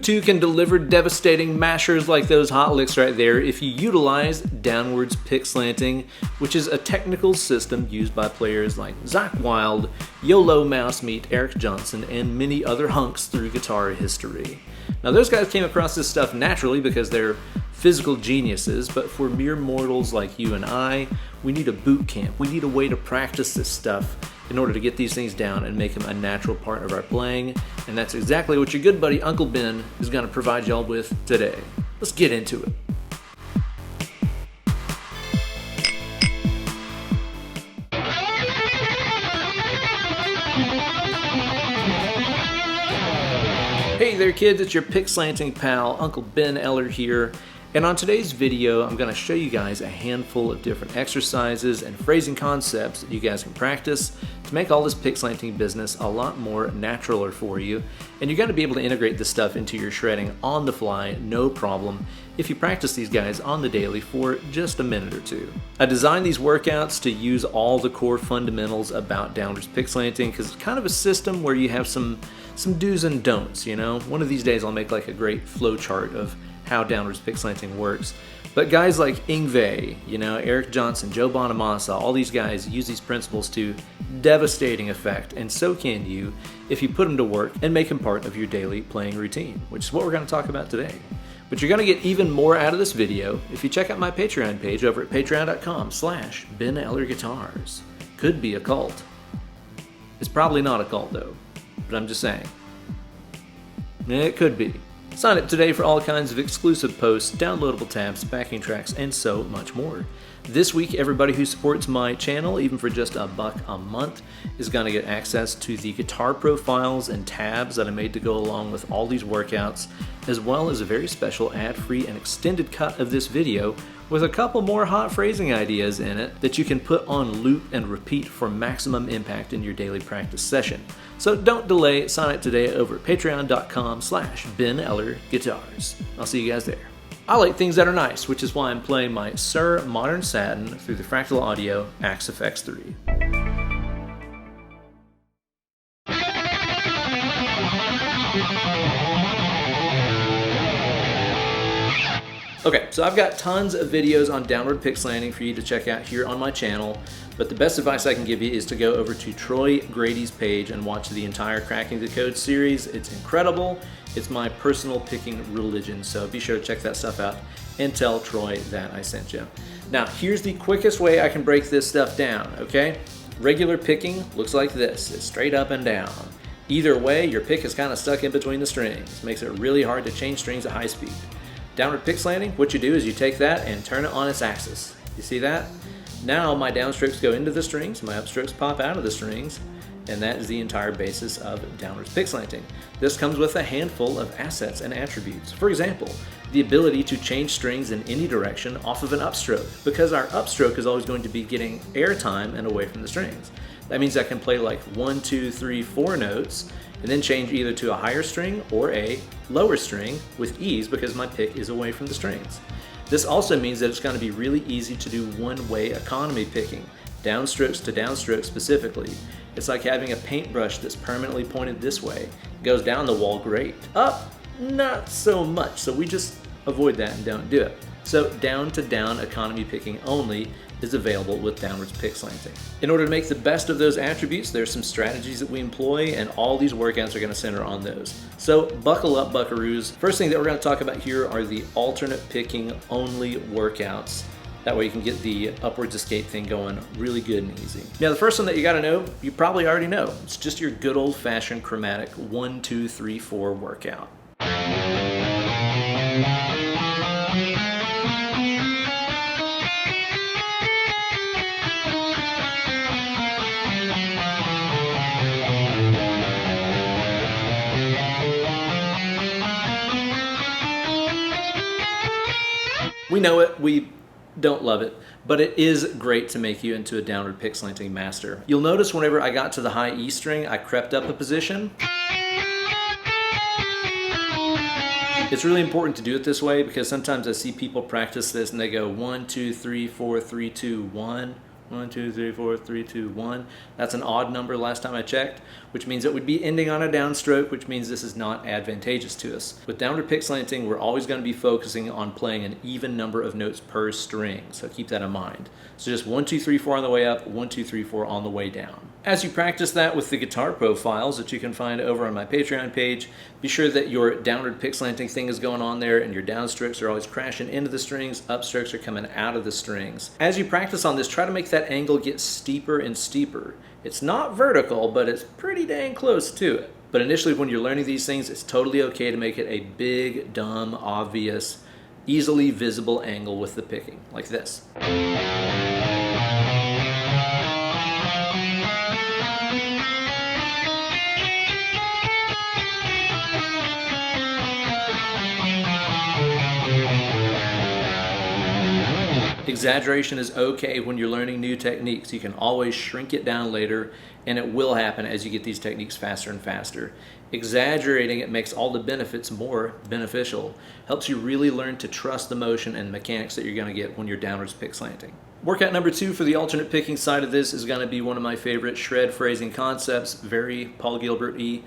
too can deliver devastating mashers like those hot licks right there if you utilize downwards pick slanting, which is a technical system used by players like Zakk Wylde, YOLO Mousemeat, Eric Johnson, and many other hunks through guitar history. Now those guys came across this stuff naturally because they're physical geniuses, but for mere mortals like you and I, we need a boot camp. We need a way to practice this stuff in order to get these things down and make them a natural part of our playing, and that's exactly what your good buddy Uncle Ben is going to provide y'all with today. Let's get into it. Hey there kids, it's your pick slanting pal, Uncle Ben Eller here. And on today's video, I'm going to show you guys a handful of different exercises and phrasing concepts that you guys can practice to make all this pick slanting business a lot more naturaler for you. And you're going to be able to integrate this stuff into your shredding on the fly, no problem, if you practice these guys on the daily for just a minute or two. I designed these workouts to use all the core fundamentals about downwards pick slanting because it's kind of a system where you have some do's and don'ts, you know? One of these days I'll make like a great flow chart of how downwards pick slanting works. But guys like Yngwie, you know, Eric Johnson, Joe Bonamassa, all these guys use these principles to devastating effect, and so can you if you put them to work and make them part of your daily playing routine, which is what we're going to talk about today. But you're going to get even more out of this video if you check out my Patreon page over at patreon.com/BenEllerGuitars. Could be a cult. It's probably not a cult though, but I'm just saying. It could be. Sign up today for all kinds of exclusive posts, downloadable tabs, backing tracks, and so much more. This week, everybody who supports my channel, even for just $1 a month, is going to get access to the guitar profiles and tabs that I made to go along with all these workouts, as well as a very special ad-free and extended cut of this video with a couple more hot phrasing ideas in it that you can put on loop and repeat for maximum impact in your daily practice session. So don't delay, sign up today over at patreon.com/BenEllerGuitars. I'll see you guys there. I like things that are nice, which is why I'm playing my Suhr Modern Satin through the Fractal Audio Axe FX 3. Okay, so I've got tons of videos on downward pick slanting for you to check out here on my channel, but the best advice I can give you is to go over to Troy Grady's page and watch the entire Cracking the Code series. It's incredible. It's my personal picking religion, so be sure to check that stuff out and tell Troy that I sent you. Now, here's the quickest way I can break this stuff down, okay? Regular picking looks like this. It's straight up and down. Either way, your pick is kind of stuck in between the strings. Makes it really hard to change strings at high speed. Downward pick slanting, what you do is you take that and turn it on its axis. You see that? Now my downstrokes go into the strings, my upstrokes pop out of the strings, and that is the entire basis of downward pick slanting. This comes with a handful of assets and attributes. For example, the ability to change strings in any direction off of an upstroke, because our upstroke is always going to be getting airtime and away from the strings. That means I can play like 1, 2, 3, 4 notes, and then change either to a higher string or a lower string with ease because my pick is away from the strings. This also means that it's going to be really easy to do one-way economy picking, downstrokes to downstroke specifically. It's like having a paintbrush that's permanently pointed this way. It goes down the wall great. Up, not so much, so we just avoid that and don't do it. So down to down economy picking only is available with downwards pick slanting. In order to make the best of those attributes, there's some strategies that we employ, and all these workouts are going to center on those. So buckle up, buckaroos. First thing that we're going to talk about here are the alternate picking only workouts. That way you can get the upwards escape thing going really good and easy. Now the first one that you got to know, you probably already know. It's just your good old-fashioned chromatic 1, 2, 3, 4 workout. We know it, we don't love it, but it is great to make you into a downward pick slanting master. You'll notice whenever I got to the high E string, I crept up a position. It's really important to do it this way because sometimes I see people practice this and they go 1, 2, 3, 4, 3, 2, 1. 1, 2, 3, 4, 3, 2, 1. That's an odd number last time I checked, which means it would be ending on a downstroke, which means this is not advantageous to us. With downward pick slanting, we're always going to be focusing on playing an even number of notes per string, so keep that in mind. So just 1, 2, 3, 4 on the way up, 1, 2, 3, 4 on the way down. As you practice that with the guitar profiles that you can find over on my Patreon page, be sure that your downward pick slanting thing is going on there and your downstrokes are always crashing into the strings, upstrokes are coming out of the strings. As you practice on this, try to make that angle get steeper and steeper. It's not vertical, but it's pretty dang close to it. But initially when you're learning these things, it's totally okay to make it a big, dumb, obvious, easily visible angle with the picking, like this. Exaggeration is okay when you're learning new techniques. You can always shrink it down later, and it will happen as you get these techniques faster and faster. Exaggerating it makes all the benefits more beneficial. Helps you really learn to trust the motion and mechanics that you're going to get when you're downwards pick slanting. Workout number 2 for the alternate picking side of this is going to be one of my favorite shred phrasing concepts, very Paul Gilbert-y.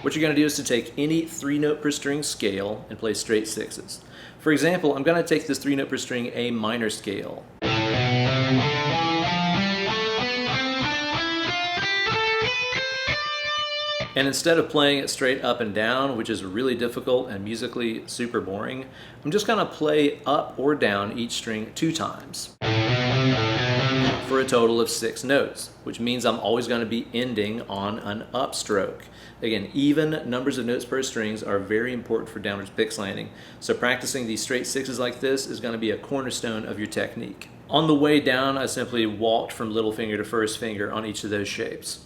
What you're going to do is to take any 3-note per string scale and play straight sixes. For example, I'm going to take this 3-note per string A minor scale. And instead of playing it straight up and down, which is really difficult and musically super boring, I'm just going to play up or down each string 2 times. For a total of 6 notes, which means I'm always going to be ending on an upstroke. Again, even numbers of notes per strings are very important for downwards pick slanting, so practicing these straight sixes like this is going to be a cornerstone of your technique. On the way down, I simply walked from little finger to first finger on each of those shapes.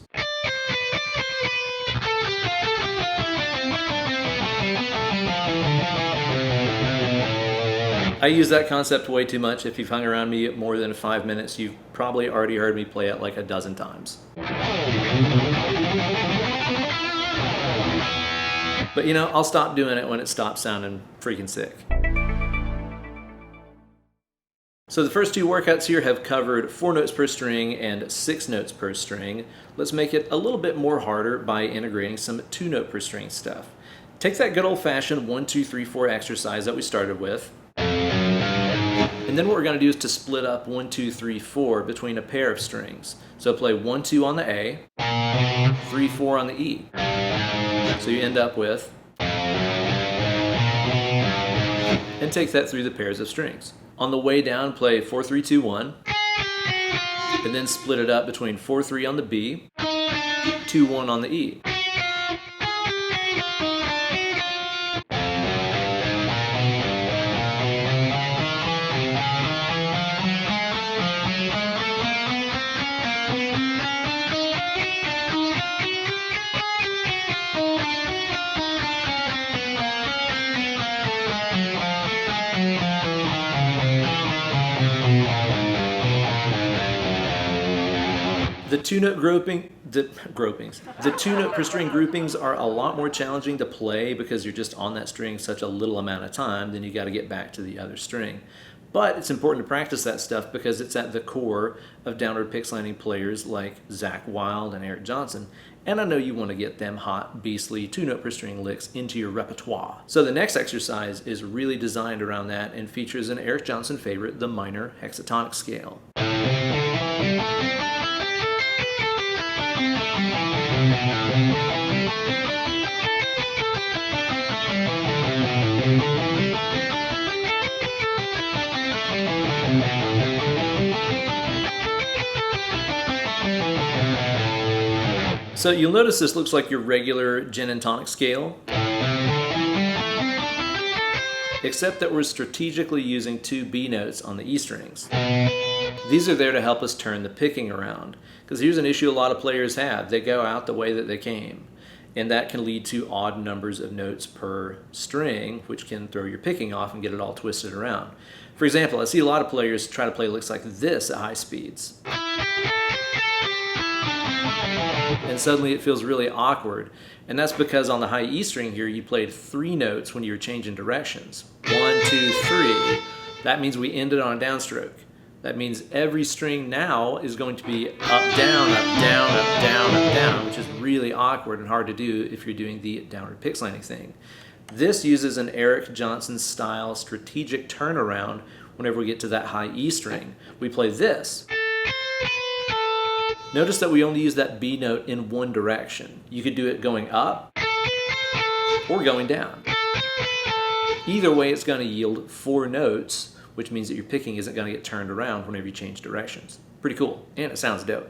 I use that concept way too much. If you've hung around me more than 5 minutes, you've probably already heard me play it like a dozen times. But you know, I'll stop doing it when it stops sounding freaking sick. So the first 2 workouts here have covered 4 notes per string and 6 notes per string. Let's make it a little bit more harder by integrating some 2-note per string stuff. Take that good old-fashioned 1, 2, 3, 4 exercise that we started with. And then what we're going to do is to split up 1, 2, 3, 4 between a pair of strings. So play 1, 2 on the A, 3, 4 on the E. So you end up with, and take that through the pairs of strings. On the way down, play 4, 3, 2, 1, and then split it up between 4, 3 on the B, 2, 1 on the E. The 2-note the 2-note per string groupings are a lot more challenging to play because you're just on that string such a little amount of time, then you got to get back to the other string. But it's important to practice that stuff because it's at the core of downward pick slanting players like Zakk Wylde and Eric Johnson, and I know you want to get them hot, beastly 2-note per string licks into your repertoire. So the next exercise is really designed around that and features an Eric Johnson favorite, the minor hexatonic scale. So you'll notice this looks like your regular gin and tonic scale. except that we're strategically using 2 B notes on the E strings. These are there to help us turn the picking around, because here's an issue a lot of players have. They go out the way that they came, and that can lead to odd numbers of notes per string, which can throw your picking off and get it all twisted around. For example, I see a lot of players try to play licks like this at high speeds. And suddenly it feels really awkward. And that's because on the high E string here, you played 3 notes when you were changing directions. 1, 2, 3. That means we ended on a downstroke. That means every string now is going to be up, down, up, down, up, down, up, down, which is really awkward and hard to do if you're doing the downward pick slanting thing. This uses an Eric Johnson style strategic turnaround whenever we get to that high E string. We play this. Notice that we only use that B note in one direction. You could do it going up or going down. Either way, it's going to yield 4 notes, which means that your picking isn't going to get turned around whenever you change directions. Pretty cool, and it sounds dope.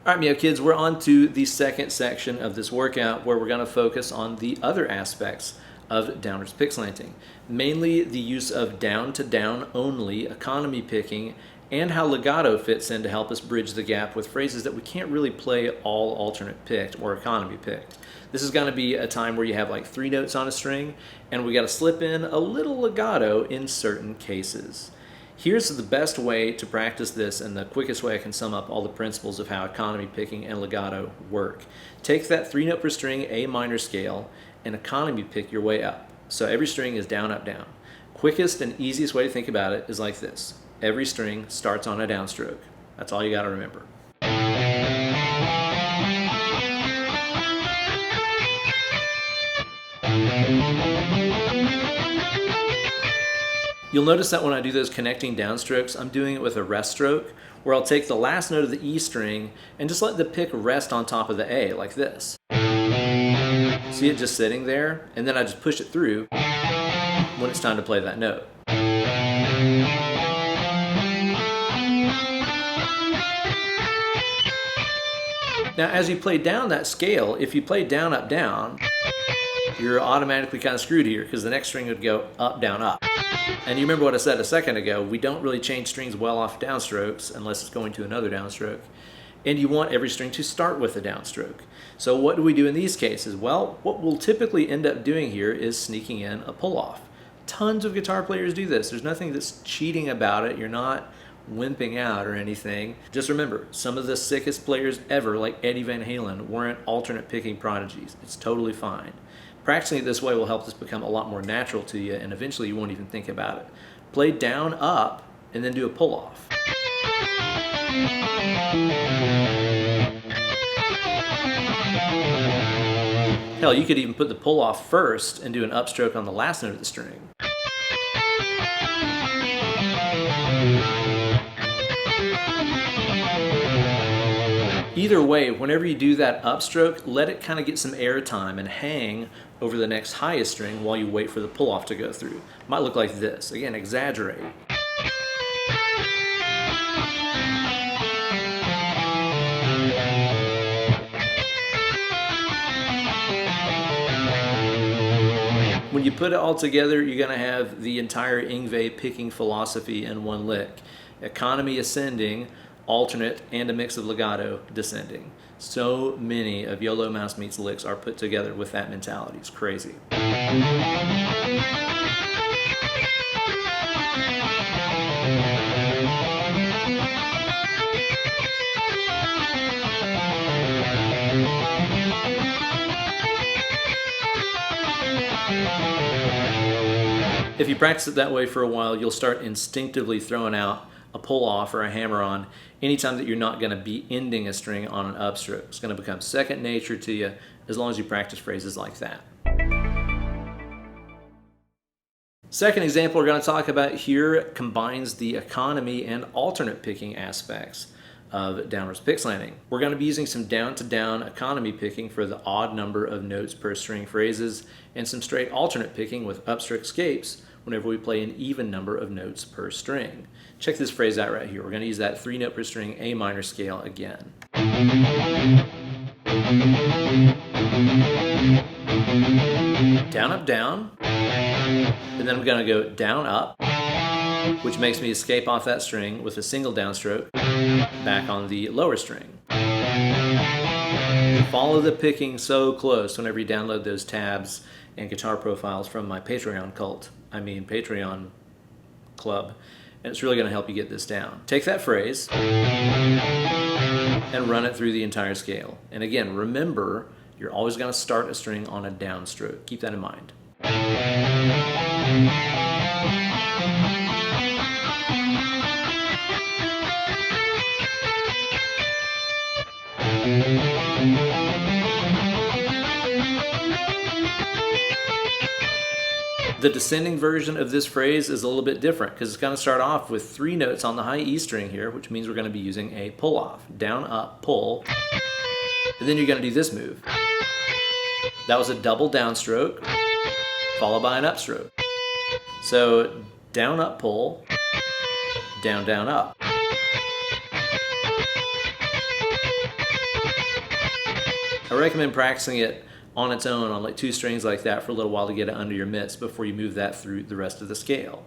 Alright, Meow Kids, we're on to the second section of this workout where we're going to focus on the other aspects of downwards pick slanting, mainly the use of down to down only economy picking and how legato fits in to help us bridge the gap with phrases that we can't really play all alternate picked or economy picked. This is going to be a time where you have like 3 notes on a string and we got to slip in a little legato in certain cases. Here's the best way to practice this and the quickest way I can sum up all the principles of how economy picking and legato work. Take that 3 note per string A minor scale and economy pick your way up. So every string is down, up, down. Quickest and easiest way to think about it is like this. Every string starts on a downstroke. That's all you got to remember. You'll notice that when I do those connecting downstrokes, I'm doing it with a rest stroke, where I'll take the last note of the E string and just let the pick rest on top of the A, like this. See it just sitting there, and then I just push it through when it's time to play that note. Now, as you play down that scale, if you play down, up, down, you're automatically kind of screwed here because the next string would go up, down, up. And you remember what I said a second ago, we don't really change strings well off downstrokes unless it's going to another downstroke. And you want every string to start with a downstroke. So what do we do in these cases? Well, what we'll typically end up doing here is sneaking in a pull-off. Tons of guitar players do this. There's nothing that's cheating about it. You're not wimping out or anything. Just remember, some of the sickest players ever, like Eddie Van Halen, weren't alternate picking prodigies. It's totally fine. Practicing it this way will help this become a lot more natural to you, and eventually you won't even think about it. Play down, up, and then do a pull-off. Hell, you could even put the pull-off first and do an upstroke on the last note of the string. Either way, whenever you do that upstroke, let it kind of get some air time and hang over the next highest string while you wait for the pull-off to go through. Might look like this. Again, exaggerate. When you put it all together, you're going to have the entire Yngwie picking philosophy in one lick. Economy ascending, alternate, and a mix of legato descending. So many of YOLO Mouse Meets licks are put together with that mentality. It's crazy. If you practice it that way for a while, you'll start instinctively throwing out a pull-off or a hammer-on anytime that you're not going to be ending a string on an upstroke. It's going to become second nature to you as long as you practice phrases like that. Second example we're going to talk about here combines the economy and alternate picking aspects of downwards pick slanting. We're going to be using some down-to-down economy picking for the odd number of notes per string phrases and some straight alternate picking with upstroke escapes whenever we play an even number of notes per string. Check this phrase out right here. We're going to use that 3 note per string A minor scale again. Down, up, down, and then I'm going to go down, up, which makes me escape off that string with a single downstroke back on the lower string. Follow the picking so close whenever you download those tabs and guitar profiles from my Patreon Patreon club, and it's really going to help you get this down. Take that phrase and run it through the entire scale. And again, remember, you're always going to start a string on a downstroke. Keep that in mind. The descending version of this phrase is a little bit different because it's going to start off with 3 notes on the high E string here, which means we're going to be using a pull-off. Down, up, pull, and then you're going to do this move. That was a double downstroke, followed by an upstroke. So down, up, pull, down, down, up. I recommend practicing it on its own on like 2 strings like that for a little while to get it under your mitts before you move that through the rest of the scale.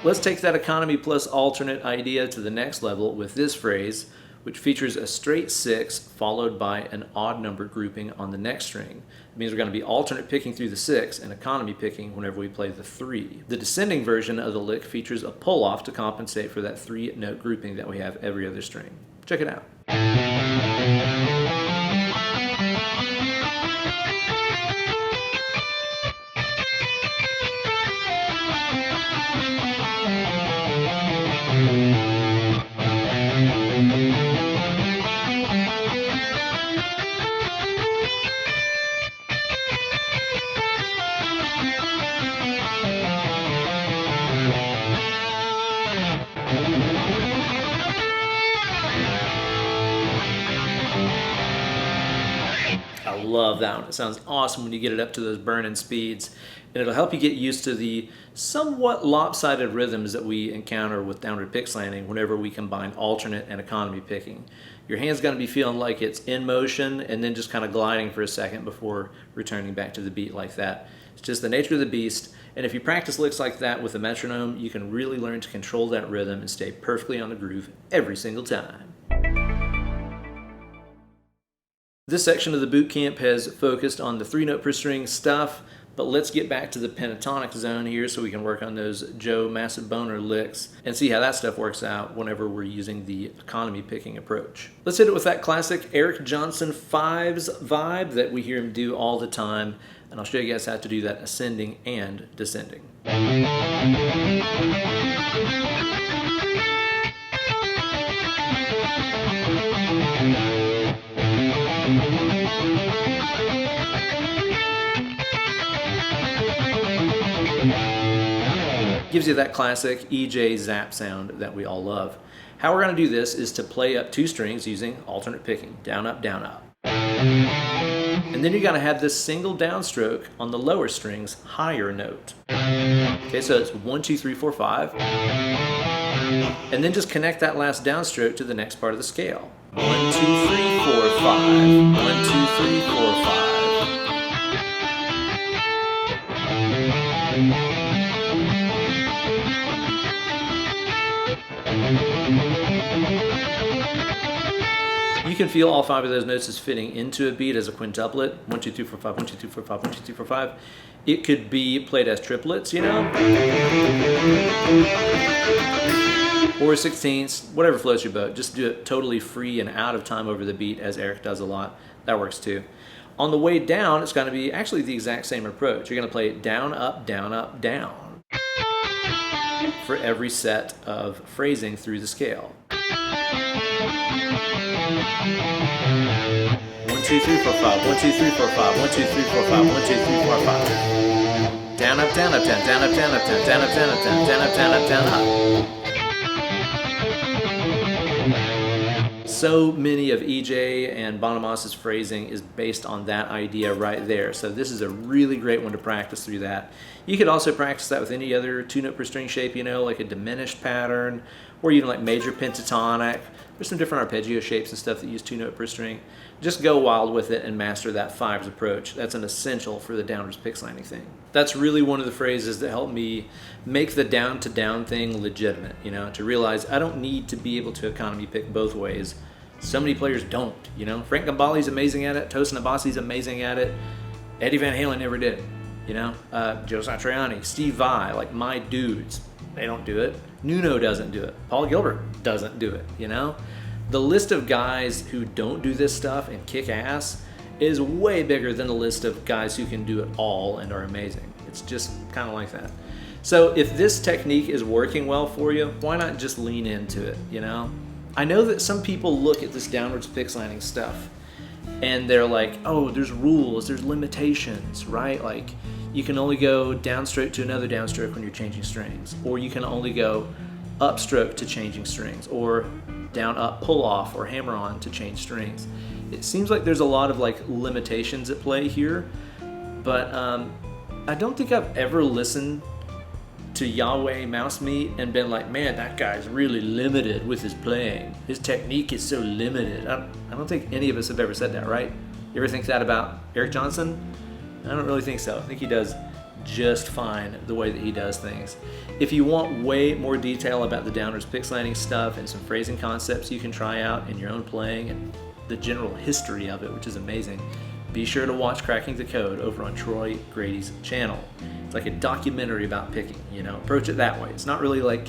Let's take that economy plus alternate idea to the next level with this phrase, which features a straight 6 followed by an odd number grouping on the next string. It means we're going to be alternate picking through the 6 and economy picking whenever we play the 3. The descending version of the lick features a pull-off to compensate for that 3-note grouping that we have every other string. Check it out. I love that one. It sounds awesome when you get it up to those burning speeds, and it'll help you get used to the somewhat lopsided rhythms that we encounter with downward pick slanting whenever we combine alternate and economy picking. Your hand's going to be feeling like it's in motion and then just kind of gliding for a second before returning back to the beat like that. It's just the nature of the beast, and if you practice licks like that with a metronome, you can really learn to control that rhythm and stay perfectly on the groove every single time. This section of the boot camp has focused on the 3-note per string stuff, but let's get back to the pentatonic zone here so we can work on those Joe Massive Boner licks and see how that stuff works out whenever we're using the economy picking approach. Let's hit it with that classic Eric Johnson 5s vibe that we hear him do all the time, and I'll show you guys how to do that ascending and descending. Gives you that classic EJ zap sound that we all love. How we're going to do this is to play up 2 strings using alternate picking, down, up, down, up. And then you're going to have this single downstroke on the lower string's higher note. Okay, so it's 1, 2, 3, 4, 5. And then just connect that last downstroke to the next part of the scale. 1, 2, 3, 4, 5. 1, 2, 3, 4, 5. You can feel all 5 of those notes as fitting into a beat as a quintuplet. 1, 2, 3, 4, 5, 1, 2, 3, 4, 5, 1, 2, 3, 4, 5. It could be played as triplets, you know? Or 16ths, whatever floats your boat. Just do it totally free and out of time over the beat, as Eric does a lot. That works too. On the way down, it's going to be actually the exact same approach. You're going to play down, up, down, up, down for every set of phrasing through the scale. 1, 2, 3, 4, 5. 1, 2, 3, 4, 5. 1, 2, 3, 4, 5. 1, 2, 3, 4, 5. Down, up, down, up, down, down, up, down, up, down, down, up, down, up, down, down, up, down, up, down, up. So many of EJ and Bonamassa's phrasing is based on that idea right there. So this is a really great one to practice through that. You could also practice that with any other 2-note per string shape, you know, like a diminished pattern, or even like major pentatonic. There's some different arpeggio shapes and stuff that use 2-note per string. Just go wild with it and master that 5s approach. That's an essential for the downwards pick slanting thing. That's really one of the phrases that helped me make the down to down thing legitimate, you know, to realize I don't need to be able to economy pick both ways. So many players don't, you know. Frank Gambale's amazing at it. Tosin Abasi's amazing at it. Eddie Van Halen never did, you know. Joe Satriani, Steve Vai, like my dudes, they don't do it. Nuno doesn't do it. Paul Gilbert doesn't do it, you know. The list of guys who don't do this stuff and kick ass is way bigger than the list of guys who can do it all and are amazing. It's just kind of like that. So if this technique is working well for you, why not just lean into it, you know? I know that some people look at this downwards pick slanting stuff and they're like, oh, there's rules, there's limitations, right? Like you can only go downstroke to another downstroke when you're changing strings, or you can only go upstroke to changing strings, or down up pull off or hammer on to change strings. It seems like there's a lot of like limitations at play here, but I don't think I've ever listened to Ynwgie Malmsteen and been like, man, that guy's really limited with his playing. His technique is so limited. I don't think any of us have ever said that, right? You ever think that about Eric Johnson? I don't really think so. I think he does just fine the way that he does things. If you want way more detail about the downwards pick slanting stuff and some phrasing concepts you can try out in your own playing and the general history of it, which is amazing, be sure to watch Cracking the Code over on Troy Grady's channel. It's like a documentary about picking, you know, approach it that way. It's not really like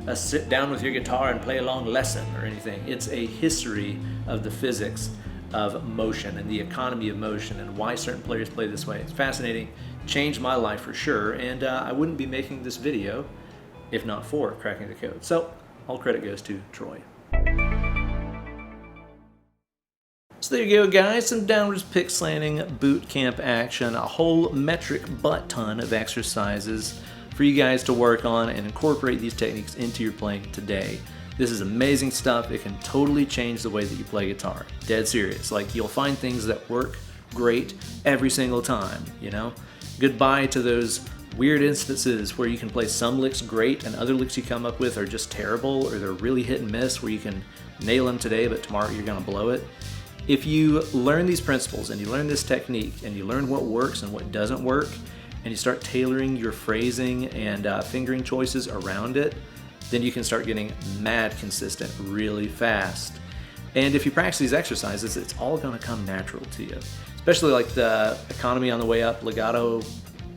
a sit down with your guitar and play a long lesson or anything. It's a history of the physics of motion and the economy of motion and why certain players play this way. It's fascinating, changed my life for sure, and I wouldn't be making this video if not for Cracking the Code. So all credit goes to Troy. So there you go, guys, some downwards pick slanting boot camp action, a whole metric butt ton of exercises for you guys to work on and incorporate these techniques into your playing today. This is amazing stuff. It can totally change the way that you play guitar. Dead serious. Like, you'll find things that work great every single time, you know? Goodbye to those weird instances where you can play some licks great and other licks you come up with are just terrible, or they're really hit and miss where you can nail them today but tomorrow you're gonna blow it. If you learn these principles and you learn this technique and you learn what works and what doesn't work, and you start tailoring your phrasing and fingering choices around it, then you can start getting mad consistent really fast. And if you practice these exercises, it's all gonna come natural to you. Especially like the economy on the way up, legato,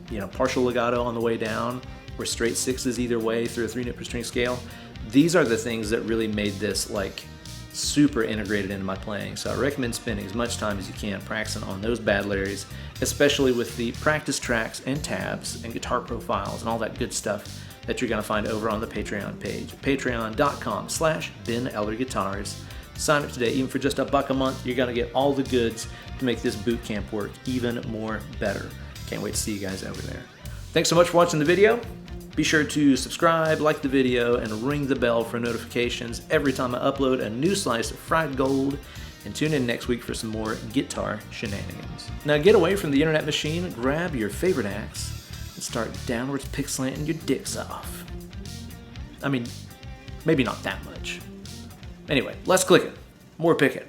you know, partial legato on the way down, or straight sixes either way through a 3-note per string scale. These are the things that really made this like super integrated into my playing. So I recommend spending as much time as you can practicing on those battle areas, especially with the practice tracks and tabs and guitar profiles and all that good stuff that you're gonna find over on the Patreon page, patreon.com/Ben Eller Guitars. Sign up today. Even for just $1 a month, you're gonna get all the goods to make this boot camp work even more better. Can't wait to see you guys over there. Thanks so much for watching the video. Be sure to subscribe, like the video, and ring the bell for notifications every time I upload a new slice of fried gold. And tune in next week for some more guitar shenanigans. Now get away from the internet machine, grab your favorite axe, and start downwards pick slanting your dicks off. I mean, maybe not that much. Anyway, less clicking, more picking.